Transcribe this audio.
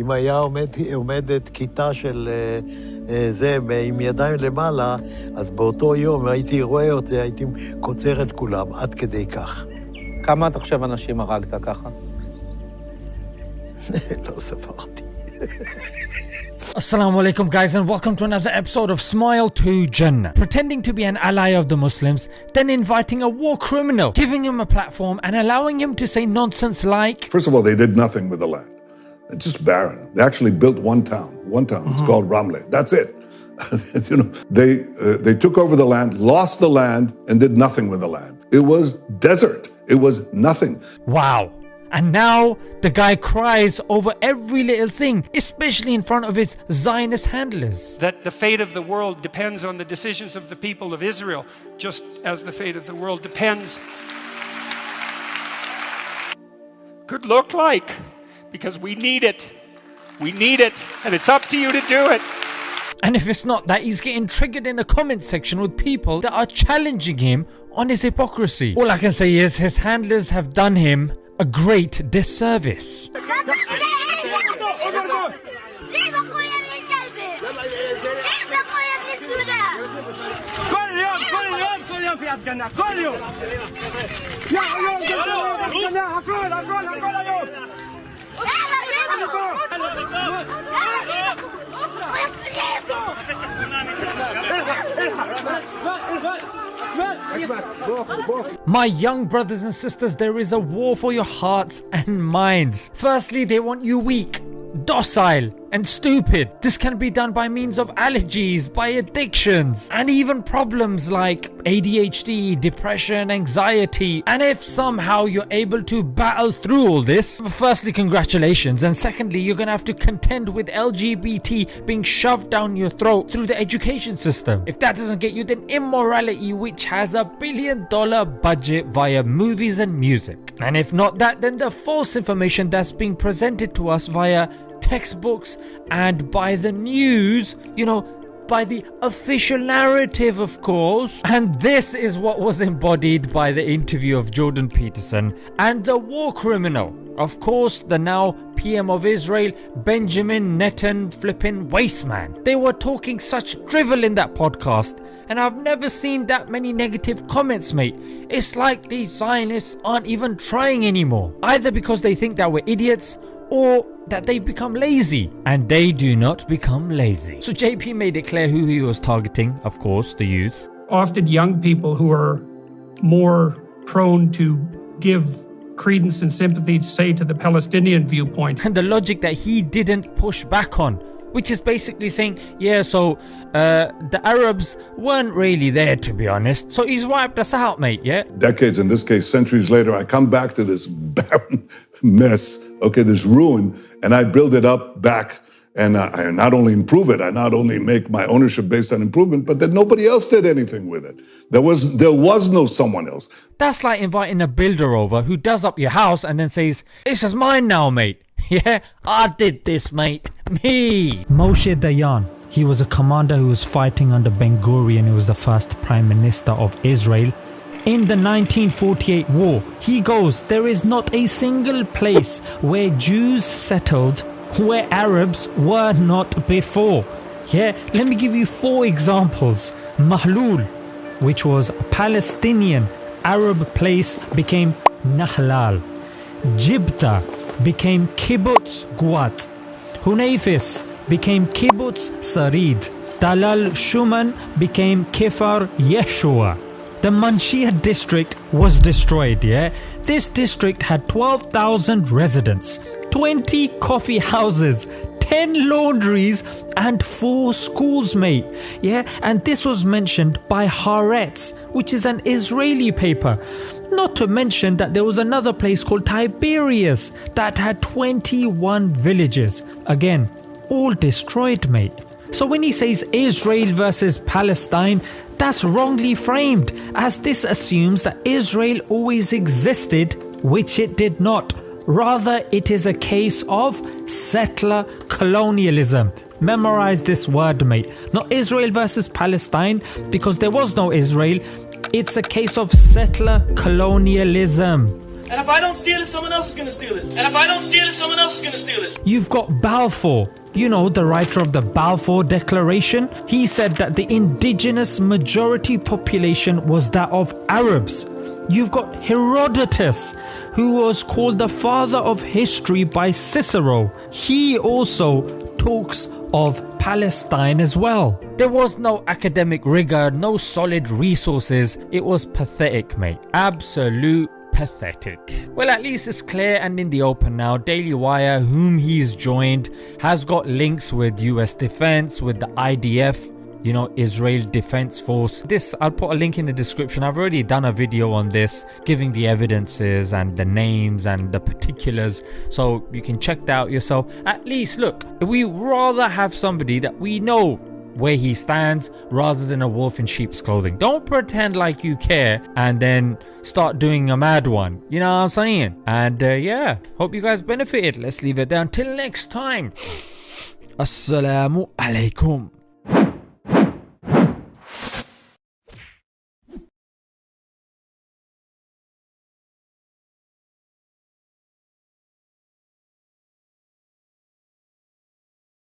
אם היה עומדת כיתה של זה, עם ידיים למעלה, אז באותו יום הייתי רואה אותי, הייתי קוצר את כולם, עד כדי כך. כמה אתה חושב אנשים הרגת ככה? לא ספרתי. Assalamu alaikum guys, and welcome to another episode of Smile to Jannah. Pretending to be an ally of the Muslims, then inviting a war criminal, giving him a platform and allowing him to say nonsense like... First of all, they did nothing with the land. It's just barren. They actually built one town. It's called Ramle. That's it. They took over the land, lost the land, and did nothing with the land. It was desert. It was nothing. Wow. And now the guy cries over every little thing, especially in front of his Zionist handlers. That the fate of the world depends on the decisions of the people of Israel, just as the fate of the world depends. Could look like, because we need it. We need it, and it's up to you to do it. And if it's not that, he's getting triggered in the comment section with people that are challenging him on his hypocrisy. All I can say is his handlers have done him a great disservice. My young brothers and sisters, there is a war for your hearts and minds. Firstly, they want you weak, docile and stupid. This can be done by means of allergies, by addictions, and even problems like ADHD, depression, anxiety. And if somehow you're able to battle through all this, firstly, congratulations. And secondly, you're going to have to contend with LGBT being shoved down your throat through the education system. If that doesn't get you, then immorality, which has $1 billion budget via movies and music. And if not that, then the false information that's being presented to us via textbooks and by the news, by the official narrative, of course. And this is what was embodied by the interview of Jordan Peterson and the war criminal, of course, the now PM of Israel, Benjamin Netanyahu flipping wasteman. They were talking such drivel in that podcast, and I've never seen that many negative comments, mate. It's like these Zionists aren't even trying anymore, either because they think that we're idiots or that they've become lazy. And they do not become lazy. So JP made it clear who he was targeting, of course, the youth. Often young people who are more prone to give credence and sympathy, say, to the Palestinian viewpoint. And the logic that he didn't push back on, which is basically saying, the Arabs weren't really there, to be honest. So he's wiped us out, mate, yeah? Decades, in this case, centuries later, I come back to this barren mess, this ruin, and I build it up back. And I not only improve it, I not only make my ownership based on improvement, but that nobody else did anything with it. There was no someone else. That's like inviting a builder over who does up your house and then says, "This is mine now, mate." Yeah, I did this, mate. Me. Moshe Dayan. He was a commander who was fighting under Ben Gurion, who was the first prime minister of Israel. In the 1948 war, he goes, there is not a single place where Jews settled where Arabs were not before. Yeah, let me give you 4 examples. Mahlul, which was a Palestinian Arab place, became Nahlal. Jibta became Kibbutz Guat. Hunayfis became Kibbutz Sarid. Dalal Shuman became Kefar Yeshua. The Manshia district was destroyed, yeah? This district had 12,000 residents, 20 coffee houses, 10 laundries and 4 schools, mate. Yeah, and this was mentioned by Haaretz, which is an Israeli paper. Not to mention that there was another place called Tiberias that had 21 villages. Again, all destroyed, mate. So when he says Israel versus Palestine, that's wrongly framed, as this assumes that Israel always existed, which it did not. Rather, it is a case of settler colonialism. Memorize this word, mate. Not Israel versus Palestine, because there was no Israel. It's a case of settler colonialism. And if I don't steal it, someone else is gonna steal it. And if I don't steal it, someone else is gonna steal it. You've got Balfour. You know, the writer of the Balfour Declaration. He said that the indigenous majority population was that of Arabs. You've got Herodotus, who was called the father of history by Cicero. He also talks of Palestine as well. There was no academic rigor, no solid resources. It was pathetic, mate. Absolute pathetic. Well, at least it's clear and in the open now. Daily Wire, whom he's joined, has got links with US Defense, with the IDF, you know, Israel Defense Force. This, I'll put a link in the description. I've already done a video on this, giving the evidences and the names and the particulars, so you can check that out yourself. At least, look, we rather have somebody that we know where he stands rather than a wolf in sheep's clothing. Don't pretend like you care and then start doing a mad one. You know what I'm saying? And yeah, hope you guys benefited. Let's leave it there until next time. Assalamu alaikum.